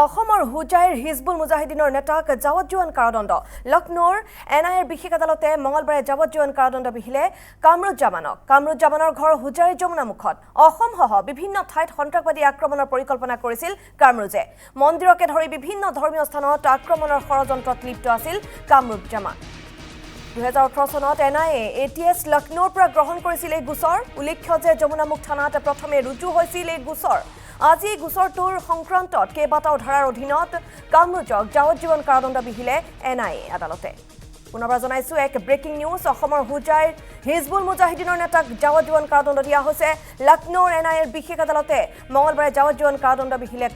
অসমৰ হুজাইৰ হিজবুল মুজাহিদিনৰ নেতাক যাৱজ্জীৱন কাৰাদণ্ড লক্ষ্ণৌৰ এনআইএৰ বিশেষ আদালতে মঙলবাৰে যাৱজ্জীৱন কাৰাদণ্ড বিহিলে কামৰুজ্জামানৰ ঘৰ হুজাইৰ যমুনামুখত অসমসহ বিভিন্ন ঠাইত সন্ত্ৰাসবাদী আক্ৰমণৰ পৰিকল্পনা কৰিছিল কামৰুজে মন্দিৰকে ধৰি বিভিন্ন ধৰ্মীয় স্থানত আক্ৰমণৰ ষড়যন্ত্ৰত লিপ্ত আছিল কামৰুজ্জামান 2018 চনত এনআইএ এটিএছ লক্ষ্ণৌৰ পৰা গ্ৰহণ কৰিছিল এই গোচৰ উল্লেখ্য যে যমুনামুখ থানাত প্ৰথমে ৰুজু হৈছিল এই গোচৰ আজি গোচৰটোৰ সংক্ৰান্তত কেইবাটাও ধাৰাৰ অধীনত কামৰুজক যাৱজ্জীৱন কাৰাদণ্ড বিহিলে এনআইএ আদালতে পুনৰবাৰ জনাইছো এক ব্ৰেকিং নিউজ অসমৰ হুজাইৰ হিজবুল মুজাহিদিনৰ নেতাক যাৱজ্জীৱন কাৰাদণ্ড দিয়া হৈছে লক্ষ্ণৌৰ এনআইএৰ বিশেষ আদালতে মঙলবাৰে যাৱজ্জীৱন কাৰাদণ্ড বিহিলে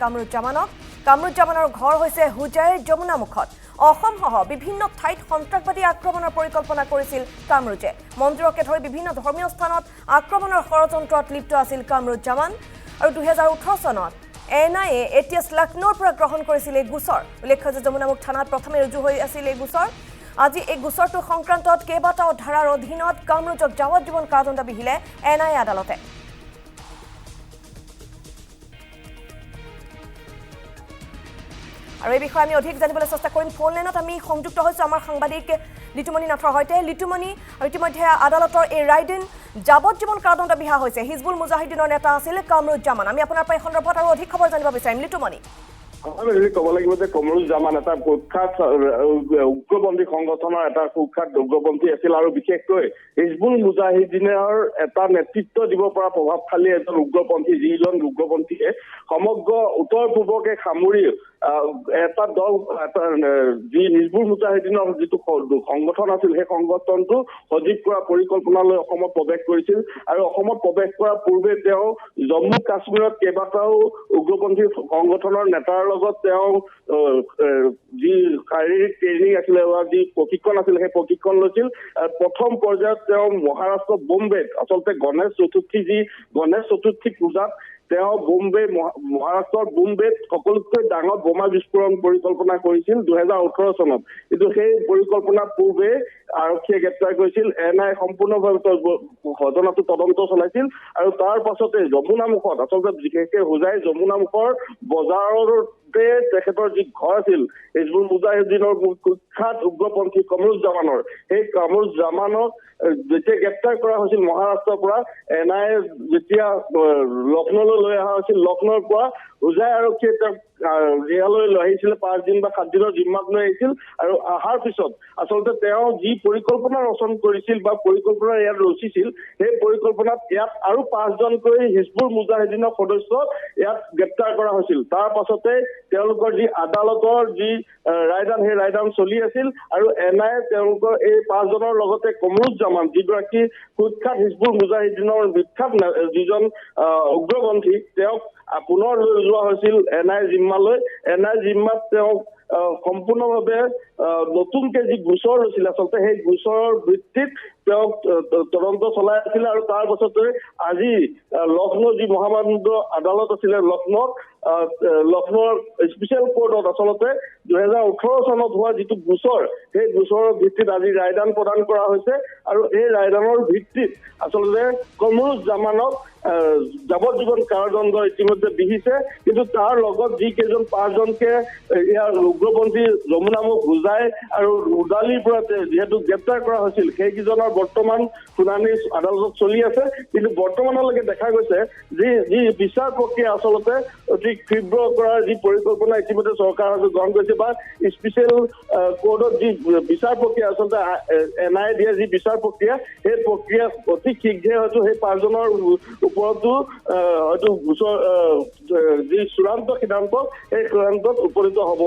কামৰুজ্জামানৰ ঘৰ হৈছে হুজাইৰ যমুনামুখত অসমসহ বিভিন্ন ঠাইত সন্ত্ৰাসবাদী আক্ৰমণৰ পৰিকল্পনা কৰিছিল কামৰুজে মন্দিৰকে ধৰি বিভিন্ন ধৰ্মীয় স্থানত আক্ৰমণৰ ষড়যন্ত্ৰত লিপ্ত আছিল কামৰুজ্জামান আৰু 2018 চনত এনআইএ এটিএছ লক্ষ্ণৌৰ পৰা গ্ৰহণ কৰিছিল এই গোচৰ উল্লেখ্য যে যমুনামুখ থানাত প্ৰথমে ৰুজু হৈ আছিল এই গোচৰ আজি এই গোচৰটোৰ সংক্ৰান্তত কেইবাটাও ধাৰাৰ অধীনত কামৰুজক যাৱজ্জীৱন কাৰাদণ্ড বিহিলে এনআইএ আদালতে আৰু এই বিষয়ে আমি অধিক জানিবলৈ চেষ্টা কৰিম ফোন লাইনত আমি সংযুক্ত হৈছো আমাৰ সাংবাদিক লিটুমণি নাথৰ সৈতে লিটুমণি ইতিমধ্যে আদালতৰ এই ৰায়দিন যাৱজ্জীৱন কাৰাদণ্ড বিহা হৈছে হিজবুল মুজাহিদিনৰ নেতা আছিল কামৰুজ্জামান আমি আপোনাৰ পৰা এই সন্দৰ্ভত আৰু অধিক খবৰ জানিব বিচাৰিম লিটুমণি ক'ব লাগিব যে কামৰুজ্জামান এটা কুখ্যাত উগ্ৰপন্থী সংগঠনৰ এটা কুখ্যাত উগ্ৰপন্থী আছিল আৰু বিশেষকৈ হিজবুল মুজাহিদিনৰ এটা নেতৃত্ব দিব পৰা প্ৰভাৱশালী এজন উগ্ৰপন্থী যিজন উগ্ৰপন্থীয়ে সমগ্ৰ উত্তৰ পূবকে সামৰি এটা দল যি হিজবুল মুজাহিদিনৰ যিটো সংগঠন আছিল সেই সংগঠনটো সজীৱ কৰা পৰিকল্পনালৈ অসমত প্ৰৱেশ কৰিছিল আৰু অসমত প্ৰৱেশ কৰাৰ পূৰ্বে তেওঁ জম্মু কাশ্মীৰত কেইবাটাও উগ্ৰপন্থী সংগঠনৰ নেতাৰ লগত তেওঁ যি শাৰীৰিক ট্ৰেইনিং আছিলে বা যি প্ৰশিক্ষণ আছিল সেই প্ৰশিক্ষণ লৈছিল প্ৰথম পৰ্যায়ত তেওঁ মহাৰাষ্ট্ৰ বোম্বেত আচলতে গণেশ চতুৰ্থী পূজাত তেওঁ মহাৰাষ্ট্ৰৰ বোম্বেত সকলোতকৈ ডাঙৰ বোমা বিস্ফোৰণ পৰিকল্পনা কৰিছিল 2018 চনত কিন্তু সেই পৰিকল্পনাৰ পূৰ্বে আৰক্ষীয়ে গ্ৰেপ্তাৰ কৰিছিল এনআই সম্পূৰ্ণভাৱে ঘটনাটো তদন্ত চলাইছিল আৰু তাৰ পাছতে যমুনামুখত আচলতে বিশেষকৈ হুজাই যমুনামুখৰ বজাৰতে তেখেতৰ যি ঘৰ আছিল হিজবুল মুজাহিদিনৰ কুখ্যাত উগ্ৰপন্থী কামৰুজ্জামানৰ সেই কামৰুজ্জামানক যেতিয়া গ্ৰেপ্তাৰ কৰা হৈছিল মহাৰাষ্ট্ৰৰ পৰা এনআই যেতিয়া লক্ষ্ণৌলৈ লৈ অহা হৈছিল লক্ষ্ণৌৰ পৰা হুজাই আৰক্ষীয়ে তেওঁক ইয়ালৈ লৈ আহিছিলে 5 দিন বা 7 দিনৰ জিম্মাত লৈ আহিছিল আৰু অহাৰ পিছত আচলতে তেওঁ যি পৰিকল্পনা ৰচন কৰিছিল বা পৰিকল্পনা ইয়াত ৰচিছিল সেই পৰিকল্পনাত ইয়াত আৰু 5জনকৈ হিজবুল মুজাহিদিনৰ সদস্য ইয়াত গ্ৰেপ্তাৰ কৰা হৈছিল তাৰ পাছতে তেওঁলোকৰ যি আদালতৰ যি ৰায়দান সেই ৰায়দান চলি আছিল আৰু এনআই তেওঁলোকৰ এই 5জনৰ লগতে কামৰুজ্জামান যিগৰাকী কুখ্যাত হিজবুল মুজাহিদিনৰ বিখ্যাত যিজন উগ্ৰপন্থী তেওঁক পুনৰ লৈ যোৱা হৈছিল এনআই জিম্মালৈ এনআই জিম্মাত তেওঁক সম্পূৰ্ণভাৱে নতুনকে যি গোচৰ লৈছিল আচলতে সেই গোচৰৰ ভিত্তিত তেওঁক তদন্ত চলাই আছিল আৰু তাৰ পাছতে আজি লক্ষ্ণৌ যি মহামান্য আদালত আছিলে লক্ষ্ণৌৰ স্পেচিয়েল কোৰ্টত আচলতে 2018 চনত হোৱা যিটো গোচৰ সেই গোচৰৰ ভিত্তিত আজি ৰায়দান প্ৰদান কৰা হৈছে আৰু এই ৰায়দানৰ ভিত্তিত আচলতে কামৰুজ্জামানক যাৱজ্জীৱন কাৰাদণ্ড ইতিমধ্যে বিহিছে কিন্তু তাৰ লগত যি কেইজন 5জনকে ইয়াৰ উগ্ৰপন্থী যমুনামুখ হুজাই আৰু উদালিৰ পৰা যিহেতু গ্ৰেপ্তাৰ কৰা হৈছিল সেইকেইজনৰ বৰ্তমান শুনানি আদালতত চলি আছে কিন্তু বৰ্তমানলৈকে দেখা গৈছে যি বিচাৰ প্ৰক্ৰিয়া আচলতে অতি তীব্ৰ কৰাৰ যি পৰিকল্পনা ইতিমধ্যে চৰকাৰে গ্ৰহণ কৰিছে বা স্পেচিয়েল কোৰ্টত যি বিচাৰ প্ৰক্ৰিয়া আচলতে এনআই দিয়া যি বিচাৰ প্ৰক্ৰিয়া সেই প্ৰক্ৰিয়া অতি শীঘ্ৰে হয়তো সেই 5জনৰ ওপৰতো হয়তো গোচৰ যি চূড়ান্ত সিদ্ধান্ত সেই সিদ্ধান্তত উপনীত হ'ব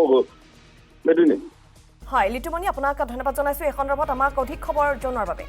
মেদিনী হয় লিটুমণি আপোনাক ধন্যবাদ জনাইছো এই সন্দৰ্ভত আমাক অধিক খবৰ জনোৱাৰ বাবে